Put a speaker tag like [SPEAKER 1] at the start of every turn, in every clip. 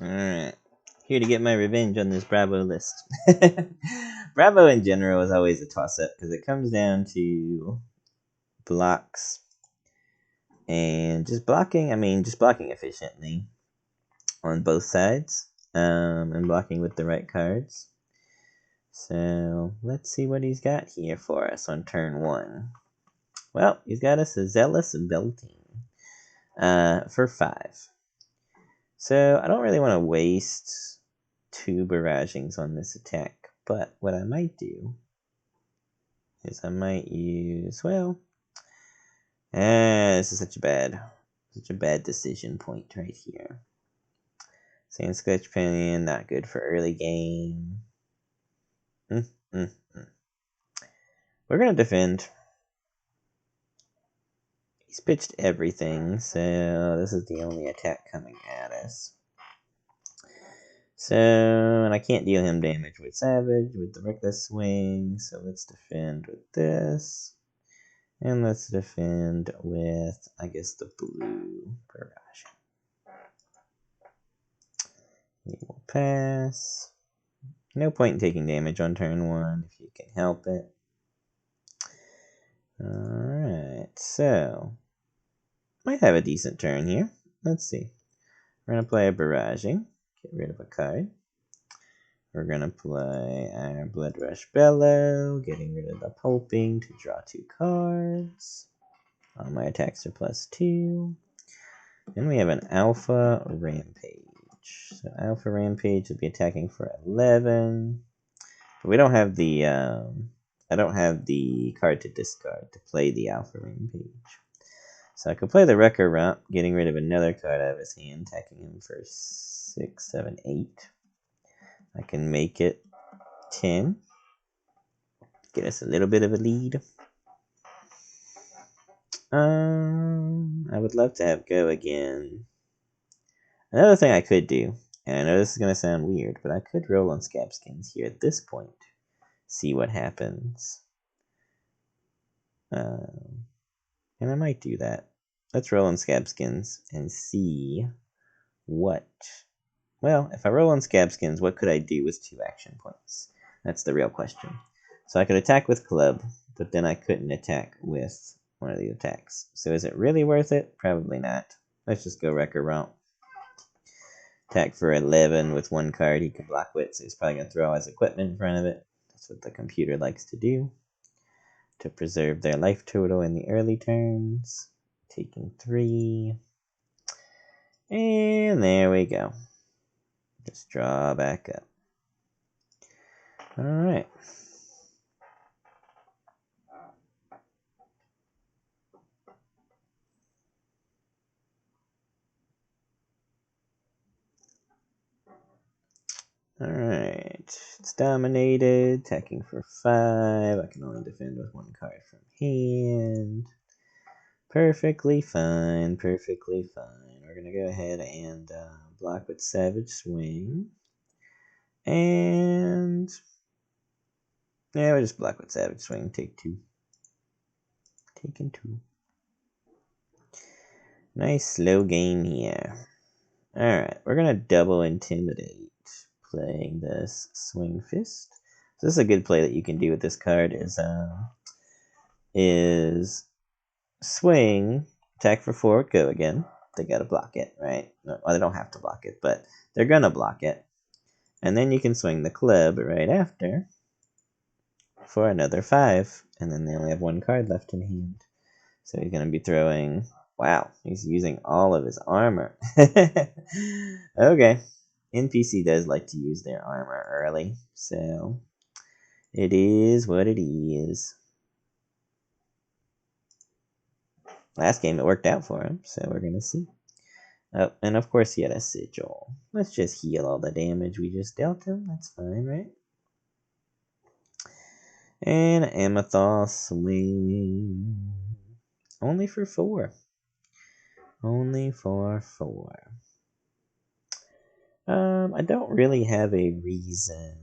[SPEAKER 1] Alright. Here to get my revenge on this Bravo list. Bravo in general is always a toss-up because it comes down to blocks and just blocking. I mean, just blocking efficiently on both sides, and blocking with the right cards. So let's see what he's got here for us on turn 1. Well, he's got us a Zealous Belting for 5. So I don't really want to waste 2 barragings on this attack, but what I might do is I might use, well, this is such a bad decision point right here. Sand Sketch Pen, not good for early game. We're gonna defend. He's pitched everything, so this is the only attack coming at us. So, and I can't deal him damage with Savage, with the Reckless Swing, so let's defend with this. And let's defend with, I guess, the Blue Barrage. We will pass. No point in taking damage on turn 1 if you can help it. Alright, so might have a decent turn here. Let's see. We're going to play a Barraging. Get rid of a card. We're going to play our Blood Rush Bellow, getting rid of the Pulping to draw 2 cards. All my attacks are +2. Then we have an Alpha Rampage. So Alpha Rampage will be attacking for 11. But we don't have the, I don't have the card to discard to play the Alpha Rampage. So I could play the Wrecker Rump, getting rid of another card out of his hand, attacking him for 6, 7, 8. I can make it 10. Get us a little bit of a lead. I would love to have go again. Another thing I could do, and I know this is going to sound weird, but I could roll on Scabskins here at this point. See what happens. And I might do that. Let's roll on Scabskins and see what... Well, if I roll on Scabskins, what could I do with 2 action points? That's the real question. So I could attack with Club, but then I couldn't attack with one of the attacks. So is it really worth it? Probably not. Let's just go Wrecker Rump. Attack for 11 with 1 card he can block with, so he's probably going to throw all his equipment in front of it. That's what the computer likes to do, to preserve their life total in the early turns. Taking 3. And there we go. Just draw back up. Alright. Alright. It's dominated. Attacking for 5. I can only defend with 1 card from hand. Perfectly fine. Perfectly fine. We're going to go ahead and block with Savage Swing. And... yeah, we'll just block with Savage Swing. Take 2. Taking 2. Nice slow game here. Alright, we're going to double Intimidate. Playing this Swing Fist. So this is a good play that you can do with this card is swing, attack for 4, go again. They gotta block it, right? Well, they don't have to block it, but they're gonna block it. And then you can swing the club right after for another 5. And then they only have 1 card left in hand. So he's gonna be throwing... wow, he's using all of his armor. Okay. NPC does like to use their armor early, so it is what it is. Last game it worked out for him, so we're gonna see. Oh, and of course he had a sigil. Let's just heal all the damage we just dealt him. That's fine, right? And Amethyst Swing. Only for 4. Only for 4. I don't really have a reason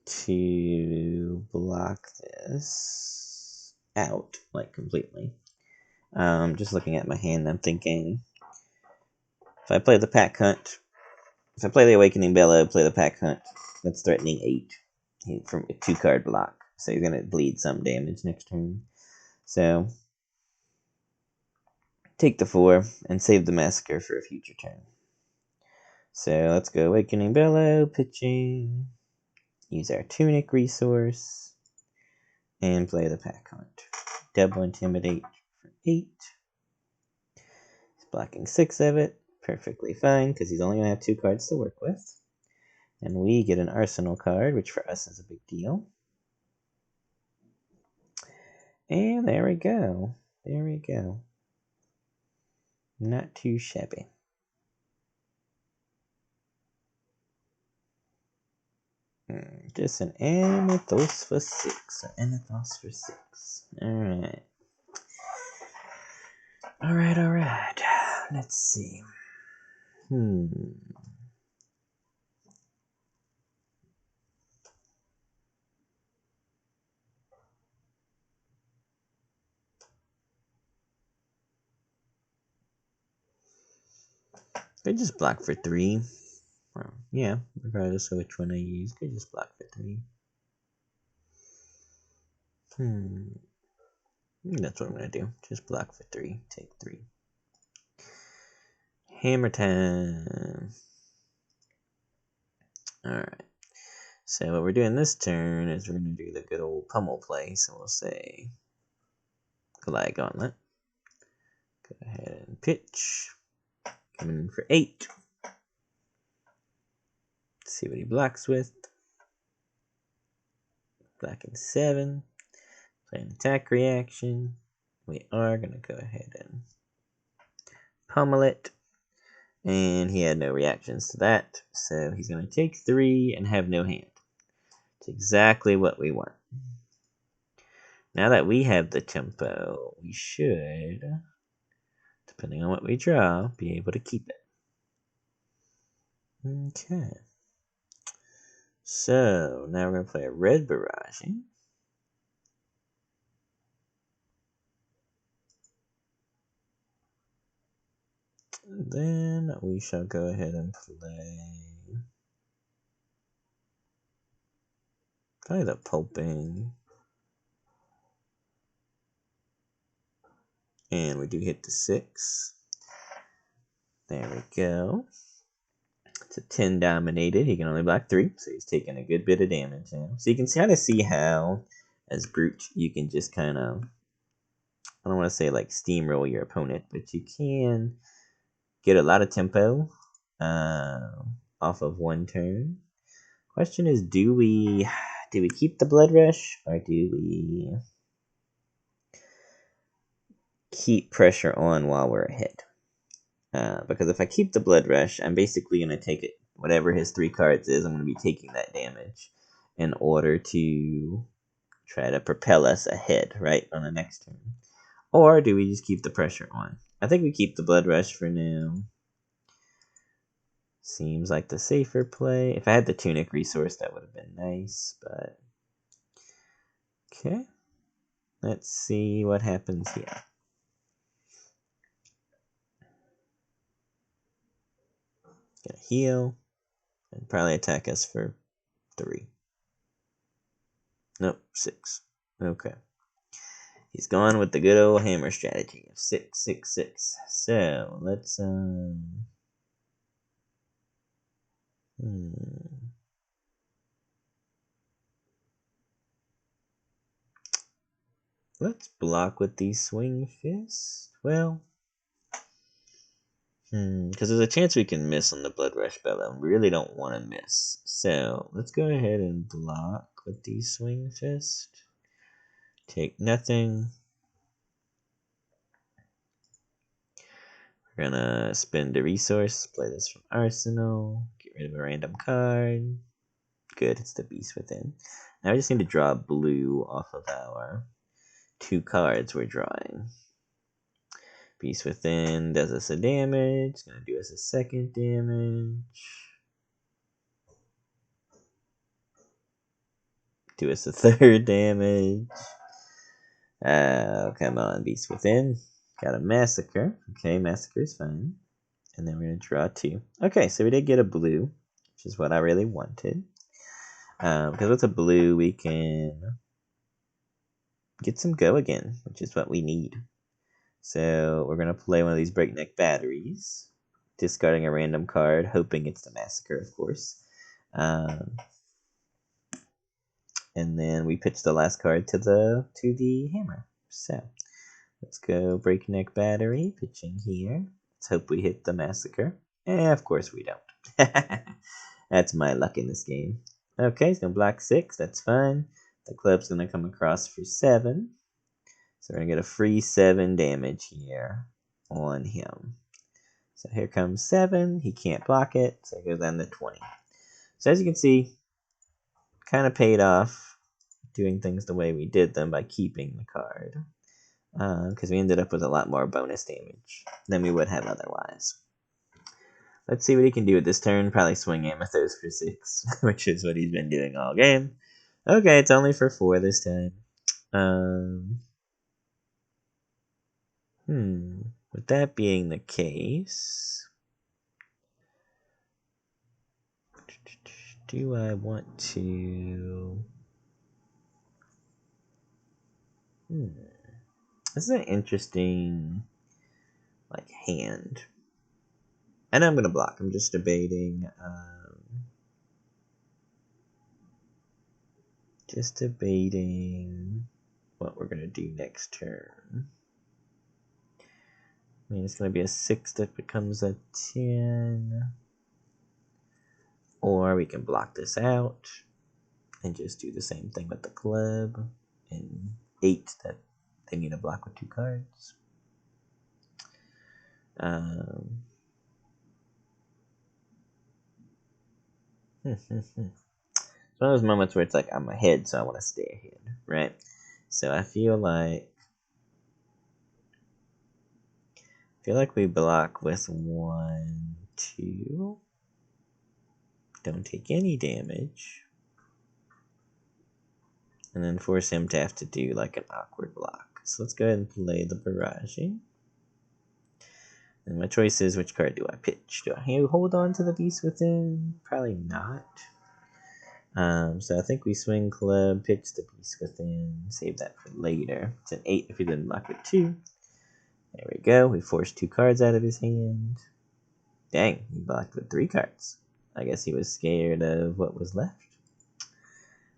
[SPEAKER 1] to block this out, like, completely. Just looking at my hand, I'm thinking if I play the Pack Hunt, if I play the Awakening Bellow, play the Pack Hunt, that's threatening 8 from a 2-card block. So he's gonna bleed some damage next turn. So take the 4 and save the Massacre for a future turn. So let's go Awakening Bellow, pitching, use our Tunic resource, and play the Pack Hunt. Double Intimidate for 8. He's blocking 6 of it. Perfectly fine, because he's only going to have 2 cards to work with. And we get an Arsenal card, which for us is a big deal. And there we go. There we go. Not too shabby. Just an Amethyst for 6. Amethyst for 6. Alright. Alright. Let's see. Could just block for 3. Well, yeah, regardless of which one I use, could just block for 3. That's what I'm gonna do. Just block for 3. Take 3. Hammer time. Alright. So what we're doing this turn is we're gonna do the good old pummel play. So we'll say Goliath Gauntlet. Go ahead and pitch. Coming in for 8. See what he blocks with. Blocking 7. Play an attack reaction. We are gonna go ahead and pummel it. And he had no reactions to that. So he's gonna take 3 and have no hand. It's exactly what we want. Now that we have the tempo, we should, depending on what we draw, be able to keep it. Okay. So, now we're going to play a red barraging. Then we shall go ahead and play the pulping. And we do hit the 6. There we go. It's a 10 dominated. He can only block 3, so he's taking a good bit of damage now. So you can kind of see how, as Brute, you can just kind of, I don't want to say like steamroll your opponent, but you can get a lot of tempo off of one turn. Question is, do we keep the Blood Rush, or do we keep pressure on while we're ahead? Because if I keep the Blood Rush, I'm basically going to take it, whatever his 3 cards is, I'm going to be taking that damage in order to try to propel us ahead, right, on the next turn. Or do we just keep the pressure on? I think we keep the Blood Rush for now. Seems like the safer play. If I had the Tunic resource, that would have been nice, but... Okay. Let's see what happens here. Gonna heal. And probably attack us for 3. Nope, 6. Okay. He's gone with the good old hammer strategy of 6, 6, 6. So, let's, Let's block with the swing fist. Well, because there's a chance we can miss on the Blood Rush Bellow. We really don't want to miss. So, let's go ahead and block with the swing fist. Take nothing. We're gonna spend a resource, play this from Arsenal, get rid of a random card. Good, it's the Beast Within. Now we just need to draw blue off of our 2 cards we're drawing. Beast Within does us a damage, it's gonna do us a 2nd damage. Do us a 3rd damage. Oh, come on, Beast Within. Got a Massacre. Okay, Massacre is fine. And then we're going to draw 2. Okay, so we did get a blue, which is what I really wanted. Because with a blue, we can get some go again, which is what we need. So we're going to play one of these Breakneck Batteries, discarding a random card, hoping it's the Massacre, of course. And then we pitch the last card to the hammer. So let's go Breakneck Battery, pitching here. Let's hope we hit the Massacre. Of course we don't. That's my luck in this game. Okay, he's going to block 6. That's fine. The club's going to come across for 7. So we're going to get a free 7 damage here on him. So here comes 7. He can't block it, so it goes down to 20. So as you can see, kind of paid off doing things the way we did them by keeping the card. Because we ended up with a lot more bonus damage than we would have otherwise. Let's see what he can do with this turn. Probably swing Amethyst for 6, which is what he's been doing all game. Okay, it's only for 4 this time. With that being the case, do I want to... This is an interesting, hand. And I'm going to block. I'm just debating... what we're going to do next turn. I mean, it's going to be a 6 that becomes a 10. Or we can block this out and just do the same thing with the club. And 8 that they need to block with 2 cards. It's one of those moments where it's like I'm ahead, so I want to stay ahead, right? So I feel like we block with 1, 2. Don't take any damage. And then force him to have to do like an awkward block. So let's go ahead and play the barraging. And my choice is, which card do I pitch? Do I hold on to the Beast Within? Probably not. So I think we swing club, pitch the Beast Within, save that for later. It's an 8 if he didn't block with 2. There we go. We forced 2 cards out of his hand. Dang, he blocked with 3 cards. I guess he was scared of what was left.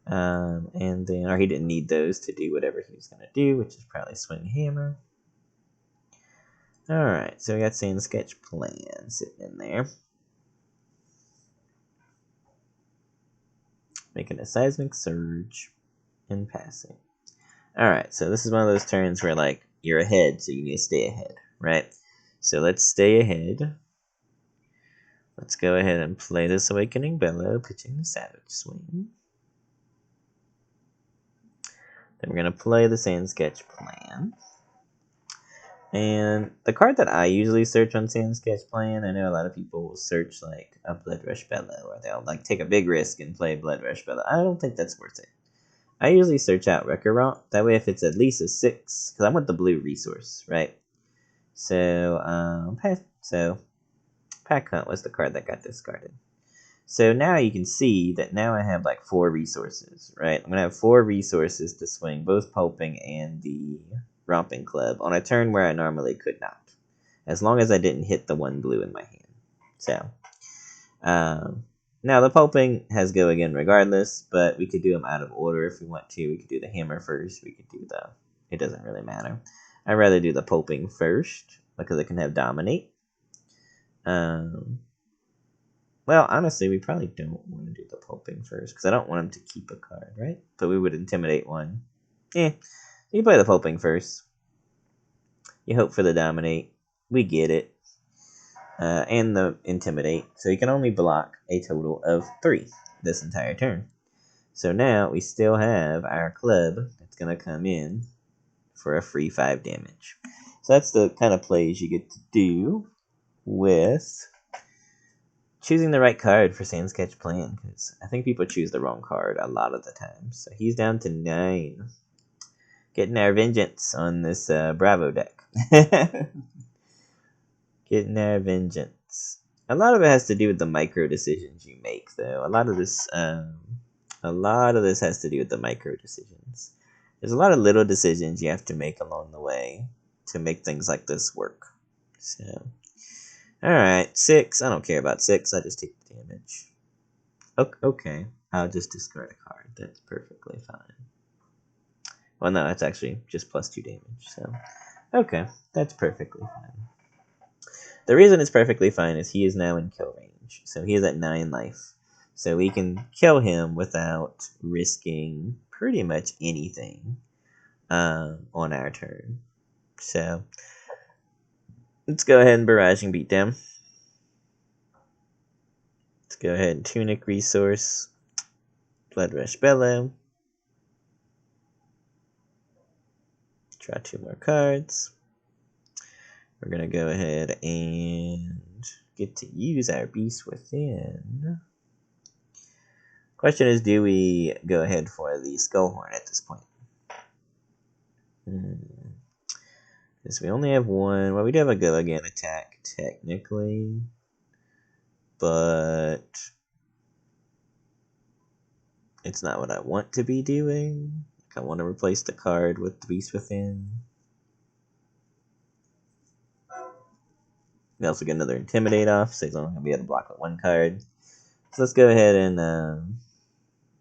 [SPEAKER 1] And then, or he didn't need those to do whatever he was going to do, which is probably swing hammer. Alright, so we got Sand Sketch Plan sitting in there. Making a Seismic Surge and passing. Alright, so this is one of those turns where, you're ahead, so you need to stay ahead, right? So let's stay ahead. Let's go ahead and play this Awakening Bellow, pitching the Savage Swing. Then we're going to play the Sand Sketch Plan. And the card that I usually search on Sand Sketch Plan, I know a lot of people will search a Blood Rush Bellow, or they'll take a big risk and play Blood Rush Bellow. I don't think that's worth it. I usually search out Wrecker Romp. That way if it's at least a 6, because I want the blue resource, right? So, Pack Hunt was the card that got discarded. So now you can see that now I have 4 resources, right? I'm going to have 4 resources to swing both Pulping and the Romping Club on a turn where I normally could not. As long as I didn't hit the 1 blue in my hand. So, now the Pulping has go again regardless, but we could do them out of order if we want to. We could do the Hammer first, we could do it doesn't really matter. I'd rather do the Pulping first, because it can have Dominate. Well, honestly, we probably don't want to do the Pulping first, because I don't want him to keep a card, right? But we would Intimidate 1. You play the Pulping first. You hope for the Dominate. We get it. And the Intimidate. So you can only block a total of 3 this entire turn. So now we still have our club that's going to come in for a free 5 damage. So that's the kind of plays you get to do with choosing the right card for Sand Sketch Plan, because I think people choose the wrong card a lot of the time. So he's down to 9. Getting our vengeance on this Bravo deck. Getting our vengeance. A lot of it has to do with the micro decisions you make, though. A lot of this has to do with the micro decisions. There's a lot of little decisions you have to make along the way to make things like this work. So, alright, 6. I don't care about 6. I just take the damage. Okay, I'll just discard a card. That's perfectly fine. Well, no, that's actually just +2 damage. So, okay, that's perfectly fine. The reason it's perfectly fine is he is now in kill range. So he is at 9 life. So we can kill him without risking pretty much anything on our turn. So let's go ahead and barrage and beat them. Let's go ahead and Tunic Resource. Blood Rush Bellow. Draw 2 more cards. We're going to go ahead and get to use our Beast Within. Question is, do we go ahead for the Skullhorn at this point? Because we only have 1. Well, we do have a go again attack, technically. But it's not what I want to be doing. I want to replace the card with the Beast Within. We also get another Intimidate off, so he's only going to be able to block with 1 card. So let's go ahead and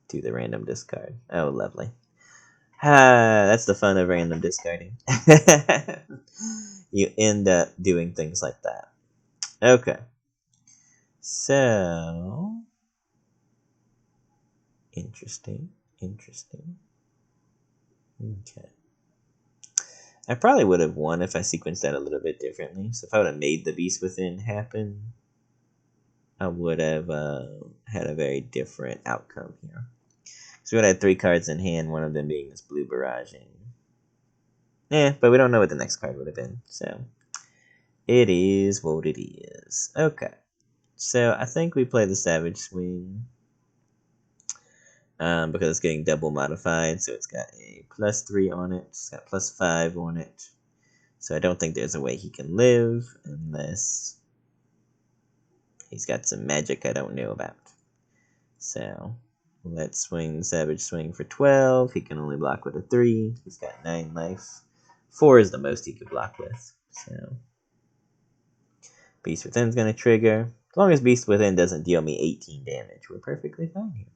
[SPEAKER 1] do the random discard. Oh, lovely. That's the fun of random discarding. You end up doing things like that. Okay. So, interesting. Okay. I probably would have won if I sequenced that a little bit differently. So if I would have made the Beast Within happen, I would have had a very different outcome here. So we would have had 3 cards in hand, one of them being this blue barraging. But we don't know what the next card would have been. So it is what it is. Okay. So I think we play the Savage Swing. Because it's getting double modified, so it's got a +3 on it, it's got +5 on it. So I don't think there's a way he can live unless he's got some magic I don't know about. So let's swing Savage Swing for 12. He can only block with a 3. He's got 9 life. 4 is the most he could block with. So Beast Within's going to trigger. As long as Beast Within doesn't deal me 18 damage, we're perfectly fine here.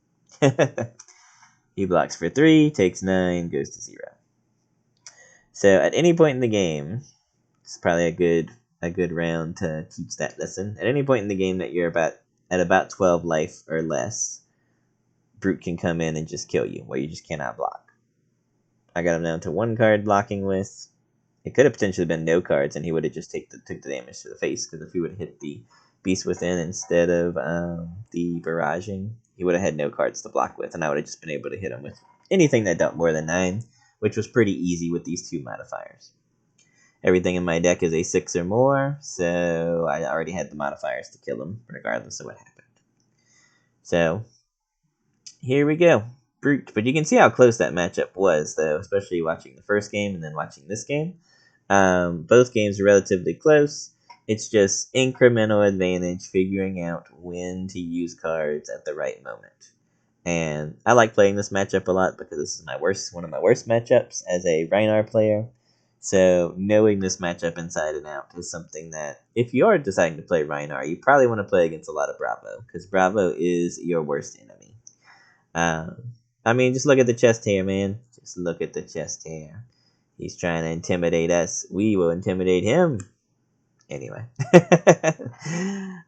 [SPEAKER 1] He blocks for 3, takes 9, goes to 0. So at any point in the game, it's probably a good round to teach that lesson. At any point in the game that you're at about 12 life or less, Brute can come in and just kill you, where you just cannot block. I got him down to 1 card blocking with. It could have potentially been no cards, and he would have just took the damage to the face, because if he would have hit the Beast Within instead of the barraging, he would have had no cards to block with, and I would have just been able to hit him with anything that dealt more than 9, which was pretty easy with these 2 modifiers. Everything in my deck is a 6 or more, so I already had the modifiers to kill him, regardless of what happened. So, here we go. Brute. But you can see how close that matchup was, though, especially watching the first game and then watching this game. Both games are relatively close. It's just incremental advantage figuring out when to use cards at the right moment. And I like playing this matchup a lot because this is one of my worst matchups as a Rhinar player. So knowing this matchup inside and out is something that, if you are deciding to play Rhinar, you probably want to play against a lot of Bravo, because Bravo is your worst enemy. I mean, just look at the chest hair, man. Just look at the chest hair. He's trying to intimidate us. We will intimidate him. Anyway.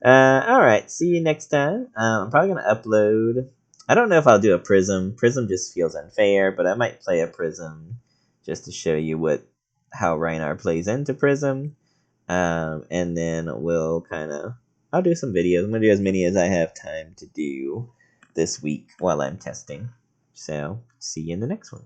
[SPEAKER 1] Alright, see you next time. I'm probably going to upload. I don't know if I'll do a Prism. Prism just feels unfair, but I might play a Prism just to show you how Rhinar plays into Prism. And then I'll do some videos. I'm going to do as many as I have time to do this week while I'm testing. So, see you in the next one.